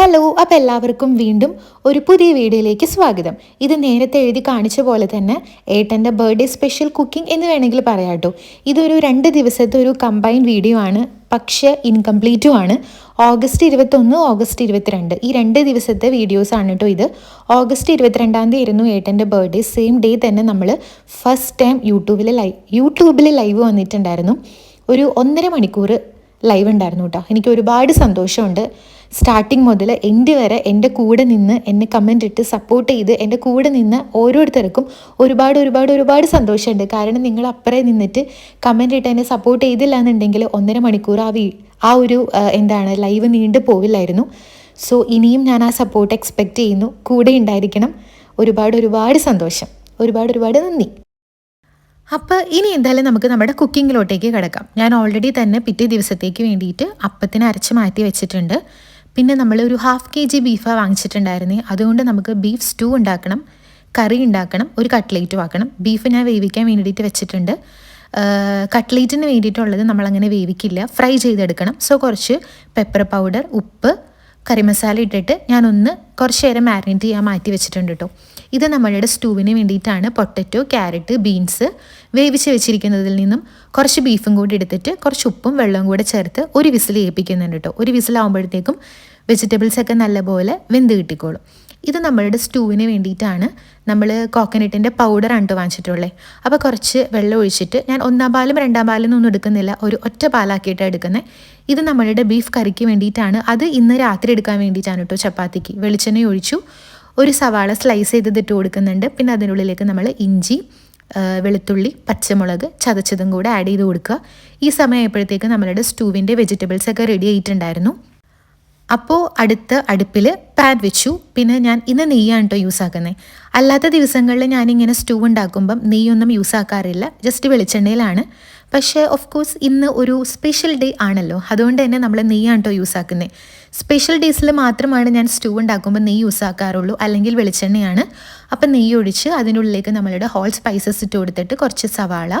Hello, അപ്പോൾ എല്ലാവർക്കും വീണ്ടും ഒരു പുതിയ വീഡിയോയിലേക്ക് സ്വാഗതം. ഇത് നേരത്തെ എഴുതി കാണിച്ച പോലെ തന്നെ ഏട്ടൻ്റെ ബർത്ത്ഡേ സ്പെഷ്യൽ കുക്കിംഗ് എന്ന് വേണമെങ്കിൽ പറയാം കേട്ടോ. ഇതൊരു 2 ദിവസത്തെ ഒരു കമ്പൈൻഡ് വീഡിയോ ആണ്, പക്ഷേ ഇൻകംപ്ലീറ്റും ആണ്. ഓഗസ്റ്റ് 21, ഓഗസ്റ്റ് 22 ഈ 2 ദിവസത്തെ വീഡിയോസാണ് കേട്ടോ ഇത്. ഓഗസ്റ്റ് 22 ആയിരുന്നു ഏട്ടൻ്റെ ബർത്ത്ഡേ. സെയിം ഡേ തന്നെ നമ്മൾ ഫസ്റ്റ് ടൈം യൂട്യൂബിൽ ലൈവ് വന്നിട്ടുണ്ടായിരുന്നു. ഒരു 1.5 മണിക്കൂർ ലൈവ് ഉണ്ടായിരുന്നു കേട്ടോ. എനിക്ക് ഒരുപാട് സന്തോഷമുണ്ട്. സ്റ്റാർട്ടിങ് മുതൽ എൻഡ് വരെ എൻ്റെ കൂടെ നിന്ന് എന്നെ കമൻ്റ് ഇട്ട് സപ്പോർട്ട് ചെയ്ത് എൻ്റെ കൂടെ നിന്ന് ഓരോരുത്തർക്കും ഒരുപാട് സന്തോഷമുണ്ട്. കാരണം നിങ്ങൾ അപ്പുറേ നിന്നിട്ട് കമൻ്റ് ഇട്ട് എന്നെ സപ്പോർട്ട് ചെയ്തില്ല എന്നുണ്ടെങ്കിൽ 1.5 മണിക്കൂർ ആ ഒരു ലൈവ് നീണ്ടു പോവില്ലായിരുന്നു. സോ ഇനിയും ഞാൻ ആ സപ്പോർട്ട് എക്സ്പെക്റ്റ് ചെയ്യുന്നു. കൂടെ ഉണ്ടായിരിക്കണം. ഒരുപാട് സന്തോഷം. ഒരുപാട് നന്ദി. അപ്പോൾ ഇനി എന്തായാലും നമുക്ക് നമ്മുടെ കുക്കിങ്ങിലോട്ടേക്ക് കിടക്കാം. ഞാൻ ഓൾറെഡി തന്നെ പിറ്റേ ദിവസത്തേക്ക് വേണ്ടിയിട്ട് അപ്പത്തിന് അരച്ച് മാറ്റി വെച്ചിട്ടുണ്ട്. പിന്നെ നമ്മൾ ഒരു 1/2 kg ബീഫാണ് വാങ്ങിച്ചിട്ടുണ്ടായിരുന്നേ. അതുകൊണ്ട് നമുക്ക് ബീഫ് സ്റ്റൂ ഉണ്ടാക്കണം, കറി ഉണ്ടാക്കണം, ഒരു കട്ട്ലേറ്റും ആക്കണം. ബീഫ് ഞാൻ വേവിക്കാൻ വേണ്ടിയിട്ട് വെച്ചിട്ടുണ്ട്. കട്ട്ലേറ്റിന് വേണ്ടിയിട്ടുള്ളത് നമ്മളങ്ങനെ വേവിക്കില്ല, ഫ്രൈ ചെയ്തെടുക്കണം. സോ കുറച്ച് പെപ്പർ പൗഡർ, ഉപ്പ്, കറി മസാല ഇട്ടിട്ട് ഞാനൊന്ന് കുറച്ച് നേരം മാരിനേറ്റ് ചെയ്യാൻ മാറ്റി വെച്ചിട്ടുണ്ട് കേട്ടോ. ഇത് നമ്മളുടെ സ്റ്റൂവിന് വേണ്ടിയിട്ടാണ്. പൊട്ടറ്റോ, ക്യാരറ്റ്, ബീൻസ് വേവിച്ച് വെച്ചിരിക്കുന്നതിൽ നിന്നും കുറച്ച് ബീഫും കൂടി എടുത്തിട്ട് കുറച്ച് ഉപ്പും വെള്ളവും കൂടെ ചേർത്ത് ഒരു വിസിൽ ഏൽപ്പിക്കുന്നുണ്ട് കേട്ടോ. ഒരു വിസിലാകുമ്പോഴത്തേക്കും വെജിറ്റബിൾസൊക്കെ നല്ലപോലെ വെന്ത് കിട്ടിക്കോളും. ഇത് നമ്മളുടെ സ്റ്റൂവിന് വേണ്ടിയിട്ടാണ്. നമ്മൾ കോക്കനട്ടിൻ്റെ പൗഡറാണ് വാങ്ങിച്ചിട്ടുള്ളത്. അപ്പോൾ കുറച്ച് വെള്ളം ഒഴിച്ചിട്ട് ഞാൻ 1-ാം പാലും 2-ാം പാലും ഒന്നും എടുക്കുന്നില്ല, ഒരു ഒറ്റ പാലാക്കിയിട്ടാണ് എടുക്കുന്നത്. ഇത് നമ്മളുടെ ബീഫ് കറിക്ക് വേണ്ടിയിട്ടാണ്. അത് ഇന്ന് രാത്രി എടുക്കാൻ വേണ്ടിയിട്ടാണ് കേട്ടോ. ചപ്പാത്തിക്ക് വെളിച്ചെണ്ണ ഒഴിച്ചു, ഒരു സവാള സ്ലൈസ് ചെയ്തിട്ട് കൊടുക്കുന്നുണ്ട്. പിന്നെ അതിനുള്ളിലേക്ക് നമ്മൾ ഇഞ്ചി, വെളുത്തുള്ളി, പച്ചമുളക് ചതച്ചതും കൂടെ ആഡ് ചെയ്ത് കൊടുക്കുക. ഈ സമയമായപ്പോഴത്തേക്ക് നമ്മളുടെ സ്റ്റൂവിൻ്റെ വെജിറ്റബിൾസൊക്കെ റെഡി ആയിട്ടുണ്ടായിരുന്നു. അപ്പോൾ അടുപ്പിൽ പാൻ വെച്ചു. പിന്നെ ഞാൻ ഇന്ന് നെയ്യാണ് കേട്ടോ യൂസ് ആക്കുന്നത്. അല്ലാത്ത ദിവസങ്ങളിൽ ഞാനിങ്ങനെ സ്റ്റൂ ഉണ്ടാക്കുമ്പം നെയ്യൊന്നും യൂസ് ആക്കാറില്ല, ജസ്റ്റ് വെളിച്ചെണ്ണയിലാണ്. പക്ഷേ ഓഫ് കോഴ്സ് ഇന്ന് ഒരു സ്പെഷ്യൽ ഡേ ആണല്ലോ, അതുകൊണ്ട് തന്നെ നമ്മൾ നെയ്യാണ് കേട്ടോ യൂസ് ആക്കുന്നത്. സ്പെഷ്യൽ ഡേയ്സിൽ മാത്രമാണ് ഞാൻ സ്റ്റൂ ഉണ്ടാക്കുമ്പോൾ നെയ്യ് യൂസ് ആക്കാറുള്ളൂ, അല്ലെങ്കിൽ വെളിച്ചെണ്ണയാണ്. അപ്പം നെയ്യ് ഒഴിച്ച് അതിനുള്ളിലേക്ക് നമ്മളുടെ ഹോൾ സ്പൈസസ് ഇട്ട് കൊടുത്തിട്ട് കുറച്ച് സവാള,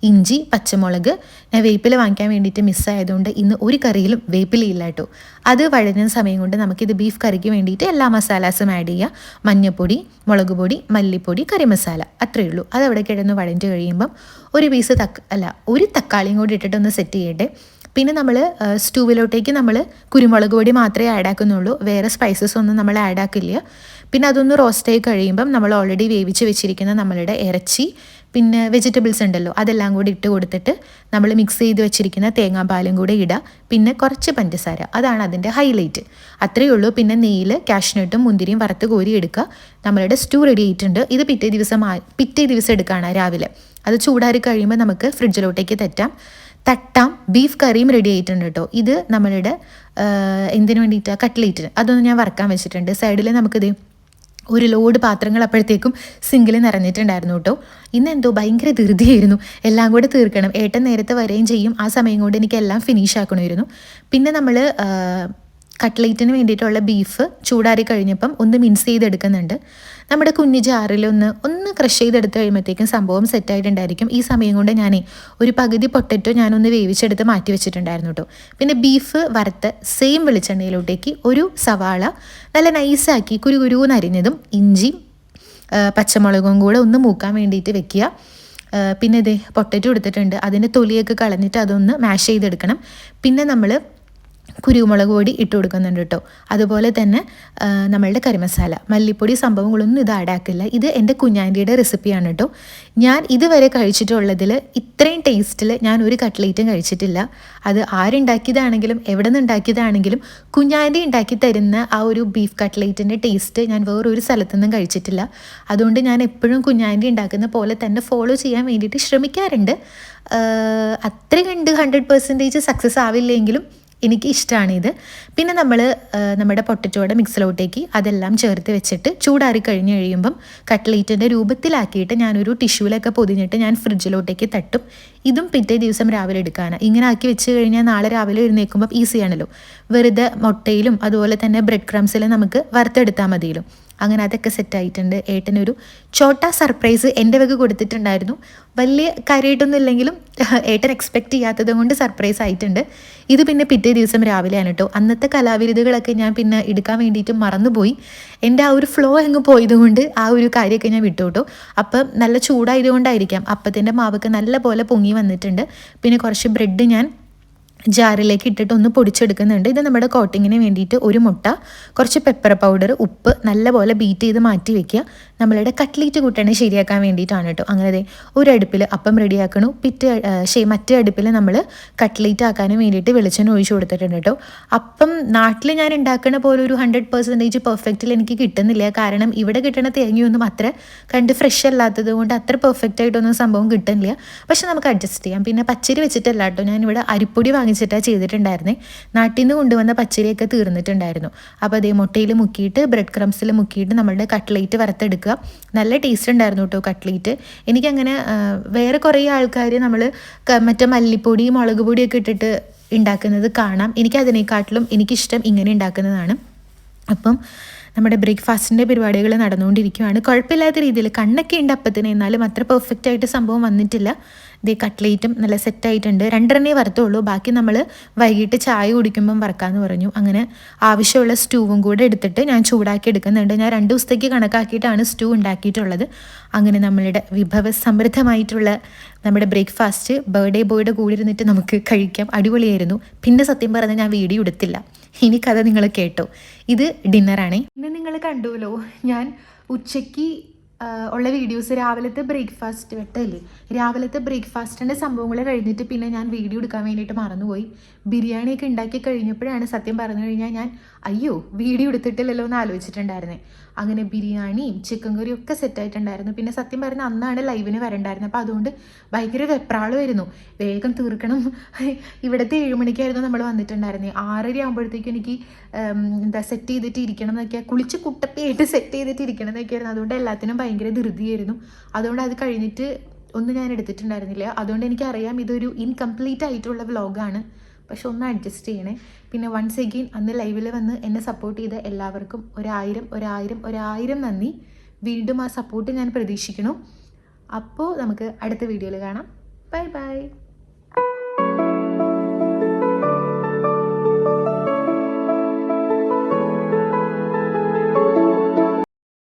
ഇഞ്ചി, പച്ചമുളക്. ഞാൻ വേപ്പില വാങ്ങിക്കാൻ വേണ്ടിയിട്ട് മിസ്സായതുകൊണ്ട് ഇന്ന് ഒരു കറിയിലും വേപ്പിലയില്ല കേട്ടോ. അത് വഴഞ്ഞ സമയം കൊണ്ട് നമുക്കിത് ബീഫ് കറിക്ക് വേണ്ടിയിട്ട് എല്ലാ മസാലാസും ആഡ് ചെയ്യുക. മഞ്ഞൾപ്പൊടി, മുളക് പൊടി, മല്ലിപ്പൊടി, കറി മസാല, അത്രയേ ഉള്ളൂ. അതവിടെ കിടന്ന് വഴഞ്ഞ് കഴിയുമ്പം ഒരു തക്കാളിയും കൂടി ഇട്ടിട്ടൊന്ന് സെറ്റ് ചെയ്യട്ടെ. പിന്നെ നമ്മൾ സ്റ്റൂവിലോട്ടേക്ക് നമ്മൾ കുരുമുളക് പൊടി മാത്രമേ ആഡ് ആക്കുന്നുള്ളൂ, വേറെ സ്പൈസസ് ഒന്നും നമ്മൾ ആഡ് ആക്കില്ല. പിന്നെ അതൊന്ന് റോസ്റ്റായി കഴിയുമ്പം നമ്മൾ ഓൾറെഡി വേവിച്ച് വെച്ചിരിക്കുന്ന നമ്മളുടെ ഇറച്ചി, പിന്നെ വെജിറ്റബിൾസ് ഉണ്ടല്ലോ, അതെല്ലാം കൂടി ഇട്ട് കൊടുത്തിട്ട് നമ്മൾ മിക്സ് ചെയ്ത് വെച്ചിരിക്കുന്ന തേങ്ങാപ്പാലും കൂടെ ഇടുക. പിന്നെ കുറച്ച് പഞ്ചസാര, അതാണ് അതിൻ്റെ ഹൈലൈറ്റ്. അത്രയേ ഉള്ളൂ. പിന്നെ നെയ്യിൽ കാഷ്നട്ടും മുന്തിരിയും വറുത്ത് കോരി എടുക്കുക. നമ്മളുടെ സ്റ്റൂ റെഡി ആയിട്ടുണ്ട്. ഇത് പിറ്റേ ദിവസം എടുക്കുകയാണ് രാവിലെ. അത് ചൂടാറി കഴിയുമ്പോൾ നമുക്ക് ഫ്രിഡ്ജിലോട്ടേക്ക് തട്ടാം. ബീഫ് കറിയും റെഡി ആയിട്ടുണ്ട് കേട്ടോ. ഇത് നമ്മളുടെ എന്തിനു വേണ്ടിയിട്ടാണ്, കട്ട്ലേറ്റിന്. അതൊന്ന് ഞാൻ വറക്കാൻ വെച്ചിട്ടുണ്ട്. സൈഡിൽ നമുക്കിത് ഒരു ലോഡ് പാത്രങ്ങൾ അപ്പോഴത്തേക്കും സിങ്കിൽ നിറഞ്ഞിട്ടുണ്ടായിരുന്നു കേട്ടോ. ഇന്നെന്തോ ഭയങ്കര ധൃതിയായിരുന്നു, എല്ലാം കൂടെ തീർക്കണം. ഏട്ടൻ നേരത്തെ വരികയും ചെയ്യും, ആ സമയം കൊണ്ട് എനിക്ക് എല്ലാം ഫിനിഷ് ആക്കണമായിരുന്നു. പിന്നെ നമ്മൾ കട്ട്ലേറ്റിന് വേണ്ടിയിട്ടുള്ള ബീഫ് ചൂടാറി കഴിഞ്ഞപ്പം ഒന്ന് മിൻസ് ചെയ്തെടുക്കുന്നുണ്ട്. നമ്മുടെ കുഞ്ഞു ജാറിലൊന്ന് ക്രഷ് ചെയ്തെടുത്ത് കഴിയുമ്പോഴത്തേക്കും സംഭവം സെറ്റായിട്ടുണ്ടായിരിക്കും. ഈ സമയം കൊണ്ട് ഒരു പകുതി പൊട്ടറ്റോ ഞാനൊന്ന് വേവിച്ചെടുത്ത് മാറ്റി വെച്ചിട്ടുണ്ടായിരുന്നു കേട്ടോ. പിന്നെ ബീഫ് വറുത്ത് സെയിം വെളിച്ചെണ്ണയിലോട്ടേക്ക് ഒരു സവാള നല്ല നൈസാക്കി കുരുകുരുന്ന് അരിഞ്ഞതും ഇഞ്ചിയും പച്ചമുളകും കൂടെ ഒന്ന് മൂക്കാൻ വേണ്ടിയിട്ട് വെക്കുക. പിന്നെ ഇതേ പൊട്ടറ്റോ എടുത്തിട്ടുണ്ട്, അതിൻ്റെ തൊലിയൊക്കെ കളഞ്ഞിട്ട് അതൊന്ന് മാഷ് ചെയ്തെടുക്കണം. പിന്നെ നമ്മൾ കുരുമുളക് പൊടി ഇട്ട് കൊടുക്കുന്നുണ്ട് കേട്ടോ. അതുപോലെ തന്നെ നമ്മളുടെ കറി മസാല, മല്ലിപ്പൊടി സംഭവങ്ങളൊന്നും ഇത് ആഡാക്കില്ല. ഇത് എൻ്റെ കുഞ്ഞാൻ്റിയുടെ റെസിപ്പിയാണ് കേട്ടോ. ഞാൻ ഇതുവരെ കഴിച്ചിട്ടുള്ളതിൽ ഇത്രയും ടേസ്റ്റിൽ ഞാൻ ഒരു കട്ട്ലേറ്റും കഴിച്ചിട്ടില്ല. അത് ആരുണ്ടാക്കിയതാണെങ്കിലും എവിടെ നിന്ന് ഉണ്ടാക്കിയതാണെങ്കിലും കുഞ്ഞാൻ്റി ഉണ്ടാക്കി തരുന്ന ആ ഒരു ബീഫ് കട്ട്ലേറ്റിൻ്റെ ടേസ്റ്റ് ഞാൻ വേറൊരു സ്ഥലത്തുനിന്നും കഴിച്ചിട്ടില്ല. അതുകൊണ്ട് ഞാൻ എപ്പോഴും കുഞ്ഞാൻ്റി ഉണ്ടാക്കുന്ന പോലെ തന്നെ ഫോളോ ചെയ്യാൻ വേണ്ടിയിട്ട് ശ്രമിക്കാറുണ്ട്. അത്ര കണ്ട് 100% സക്സസ് ആവില്ലെങ്കിലും എനിക്ക് ഇഷ്ടമാണിത്. പിന്നെ നമ്മൾ നമ്മുടെ പൊട്ടറ്റോയുടെ മിക്സിലോട്ടേക്ക് അതെല്ലാം ചേർത്ത് വെച്ചിട്ട് ചൂടാറി കഴിയുമ്പം കട്ട്ലേറ്റിൻ്റെ രൂപത്തിലാക്കിയിട്ട് ഞാനൊരു ടിഷ്യൂലൊക്കെ പൊതിഞ്ഞിട്ട് ഞാൻ ഫ്രിഡ്ജിലോട്ടേക്ക് തട്ടും. ഇതും പിറ്റേ ദിവസം രാവിലെ എടുക്കാനാണ്. ഇങ്ങനെ ആക്കി വെച്ച് കഴിഞ്ഞാൽ നാളെ രാവിലെ എഴുന്നേൽക്കുമ്പോൾ ഈസിയാണല്ലോ. വെറുതെ മുട്ടയിലും അതുപോലെ തന്നെ ബ്രെഡ് ക്രംസിലും നമുക്ക് വറുത്തെടുത്താൽ മതിയല്ലോ. അങ്ങനെ അതൊക്കെ സെറ്റായിട്ടുണ്ട്. ഏട്ടനൊരു ചോട്ടാ സർപ്രൈസ് എൻ്റെ വക കൊടുത്തിട്ടുണ്ടായിരുന്നു. വലിയ കാര്യമായിട്ടൊന്നും ഇല്ലെങ്കിലും ഏട്ടൻ എക്സ്പെക്റ്റ് ചെയ്യാത്തത് കൊണ്ട് സർപ്രൈസ് ആയിട്ടുണ്ട്. ഇത് പിന്നെ പിറ്റേ ദിവസം രാവിലെയാണ് കേട്ടോ. അന്നത്തെ കലാവിരുതുകളൊക്കെ ഞാൻ പിന്നെ എടുക്കാൻ വേണ്ടിയിട്ട് മറന്നുപോയി. എൻ്റെ ആ ഒരു ഫ്ലോ അങ്ങ് പോയതുകൊണ്ട് ആ ഒരു കാര്യമൊക്കെ ഞാൻ വിട്ടു കേട്ടോ. അപ്പം നല്ല ചൂടായതുകൊണ്ടായിരിക്കാം അപ്പത്തിൻ്റെ മാവൊക്കെ നല്ല പോലെ പൊങ്ങി വന്നിട്ടുണ്ട്. പിന്നെ കുറച്ച് ബ്രെഡ് ഞാൻ ജാറിലേക്ക് ഇട്ടിട്ട് ഒന്ന് പൊടിച്ചെടുക്കുന്നുണ്ട്. ഇത് നമ്മുടെ കോട്ടിങ്ങിന് വേണ്ടിയിട്ട് ഒരു മുട്ട, കുറച്ച് പെപ്പർ പൗഡർ, ഉപ്പ് നല്ലപോലെ ബീറ്റ് ചെയ്ത് മാറ്റി വെക്കുക. നമ്മളുടെ കട്ട്ലേറ്റ് കൂട്ടണ ശരിയാക്കാൻ വേണ്ടിയിട്ടാണ് കേട്ടോ. അങ്ങനെ ഒരു അടുപ്പിൽ അപ്പം റെഡിയാക്കണു, മറ്റേ അടുപ്പിൽ നമ്മൾ കട്ട്ലേറ്റ് ആക്കാനും വേണ്ടിയിട്ട് വെളിച്ചെണ്ണ ഒഴിച്ചു കൊടുത്തിട്ടുണ്ട് കേട്ടോ. അപ്പം നാട്ടിൽ ഞാൻ ഉണ്ടാക്കുന്ന പോലെ ഒരു 100% പെർഫെക്റ്റിൽ എനിക്ക് കിട്ടുന്നില്ല. കാരണം ഇവിടെ കിട്ടുന്ന തേങ്ങയൊന്നും അത്ര കണ്ട് ഫ്രഷ് അല്ലാത്തത് കൊണ്ട് അത്ര പെർഫെക്റ്റ് ആയിട്ടൊന്നും സംഭവം കിട്ടുന്നില്ല. പക്ഷെ നമുക്ക് അഡ്ജസ്റ്റ് ചെയ്യാം. പിന്നെ പച്ചരി വെച്ചിട്ടല്ല കേട്ടോ, ഞാനിവിടെ അരിപ്പൊടി വാങ്ങിച്ചിട്ടാണ് ചെയ്തിട്ടുണ്ടായിരുന്നേ. നാട്ടിൽ നിന്ന് കൊണ്ടുവന്ന പച്ചരിയൊക്കെ തീർന്നിട്ടുണ്ടായിരുന്നു. അപ്പോൾ അതേ മുട്ടയിൽ മുക്കിയിട്ട് ബ്രെഡ് ക്രംസിൽ മുക്കിയിട്ട് നമ്മളുടെ കട്ട്ലേറ്റ് വറുത്തെടുക്കുക. നല്ല ടേസ്റ്റ് ഉണ്ടായിരുന്നു കേട്ടോ കട്ട്ലേറ്റ്. എനിക്കങ്ങനെ വേറെ കുറേ ആൾക്കാർ നമ്മൾ മറ്റേ മല്ലിപ്പൊടി മുളക് പൊടിയൊക്കെ ഇട്ടിട്ട് ഉണ്ടാക്കുന്നത് കാണാം. എനിക്കിഷ്ടം ഇങ്ങനെ ഉണ്ടാക്കുന്നതാണ്. അപ്പം നമ്മുടെ ബ്രേക്ക്ഫാസ്റ്റിൻ്റെ പരിപാടികൾ നടന്നുകൊണ്ടിരിക്കുകയാണ്. കുഴപ്പമില്ലാത്ത രീതിയിൽ കണ്ണൊക്കെ ഉണ്ട് അപ്പത്തിന്, എന്നാലും അത്ര പെർഫെക്റ്റ് ആയിട്ട് സംഭവം വന്നിട്ടില്ല. ഇതേ കട്ട്ലേറ്റും നല്ല സെറ്റായിട്ടുണ്ട്. 2 വറുത്തുള്ളൂ, ബാക്കി നമ്മൾ വൈകിട്ട് ചായ കുടിക്കുമ്പം വറക്കാമെന്ന് പറഞ്ഞു. അങ്ങനെ ആവശ്യമുള്ള സ്റ്റൂവും കൂടെ എടുത്തിട്ട് ഞാൻ ചൂടാക്കി എടുക്കുന്നുണ്ട്. ഞാൻ 2 ദിവസത്തേക്ക് കണക്കാക്കിയിട്ടാണ് സ്റ്റൂ ഉണ്ടാക്കിയിട്ടുള്ളത്. അങ്ങനെ നമ്മളുടെ വിഭവസമൃദ്ധമായിട്ടുള്ള നമ്മുടെ ബ്രേക്ക്ഫാസ്റ്റ് ബർത്ത്ഡേ ബോയുടെ കൂടെ ഇരുന്നിട്ട് നമുക്ക് കഴിക്കാം. അടിപൊളിയായിരുന്നു. പിന്നെ സത്യം പറഞ്ഞാൽ ഞാൻ വീഡിയോ എടുത്തില്ല. ഇനി കഥ നിങ്ങൾ കേട്ടോ. ഇത് ഡിന്നറാണേ. പിന്നെ നിങ്ങൾ കണ്ടുവല്ലോ, ഞാൻ ഉച്ചയ്ക്ക് ഉള്ള വീഡിയോസ് രാവിലത്തെ ബ്രേക്ക്ഫാസ്റ്റിൻ്റെ സംഭവങ്ങൾ കഴിഞ്ഞിട്ട് പിന്നെ ഞാൻ വീഡിയോ എടുക്കാൻ വേണ്ടിയിട്ട് മറന്നുപോയി. ബിരിയാണിയൊക്കെ ഉണ്ടാക്കി കഴിഞ്ഞപ്പോഴാണ് സത്യം പറഞ്ഞു കഴിഞ്ഞാൽ ഞാൻ വീഡിയോ എടുത്തിട്ടില്ലല്ലോ എന്ന് ആലോചിച്ചിട്ടുണ്ടായിരുന്നേ. അങ്ങനെ ബിരിയാണിയും ചിക്കൻ കറിയും ഒക്കെ സെറ്റായിട്ടുണ്ടായിരുന്നു. പിന്നെ സത്യം പറഞ്ഞാൽ അന്നാണ് ലൈവിന് വരണ്ടായിരുന്നത്. അപ്പോൾ അതുകൊണ്ട് ഭയങ്കര വെപ്രാളമായിരുന്നു, വേഗം തീർക്കണം. ഇവിടുത്തെ 7 മണിക്കായിരുന്നു നമ്മൾ വന്നിട്ടുണ്ടായിരുന്നത്. 6:30 ആകുമ്പോഴത്തേക്കും എനിക്ക് സെറ്റ് ചെയ്തിട്ട് ഇരിക്കണം എന്നൊക്കെ, കുളിച്ച് കുട്ടപ്പിയായിട്ട് സെറ്റ് ചെയ്തിട്ട് ഇരിക്കണം എന്നൊക്കെയായിരുന്നു. അതുകൊണ്ട് എല്ലാത്തിനും ഭയങ്കര ധൃതിയായിരുന്നു. അതുകൊണ്ട് അത് കഴിഞ്ഞിട്ട് ഒന്നും ഞാൻ എടുത്തിട്ടുണ്ടായിരുന്നില്ല. അതുകൊണ്ട് എനിക്കറിയാം ഇതൊരു ഇൻകംപ്ലീറ്റ് ആയിട്ടുള്ള വ്ലോഗാണ്. പക്ഷെ ഒന്ന് അഡ്ജസ്റ്റ് ചെയ്യണേ. പിന്നെ വൺസ് എഗെയിൻ അന്ന് ലൈവിൽ വന്ന് എന്നെ സപ്പോർട്ട് ചെയ്ത എല്ലാവർക്കും 1000 നന്ദി. വീണ്ടും ആ സപ്പോർട്ട് ഞാൻ പ്രതീക്ഷിക്കുന്നു. അപ്പോൾ നമുക്ക് അടുത്ത വീഡിയോയിൽ കാണാം. Bye bye.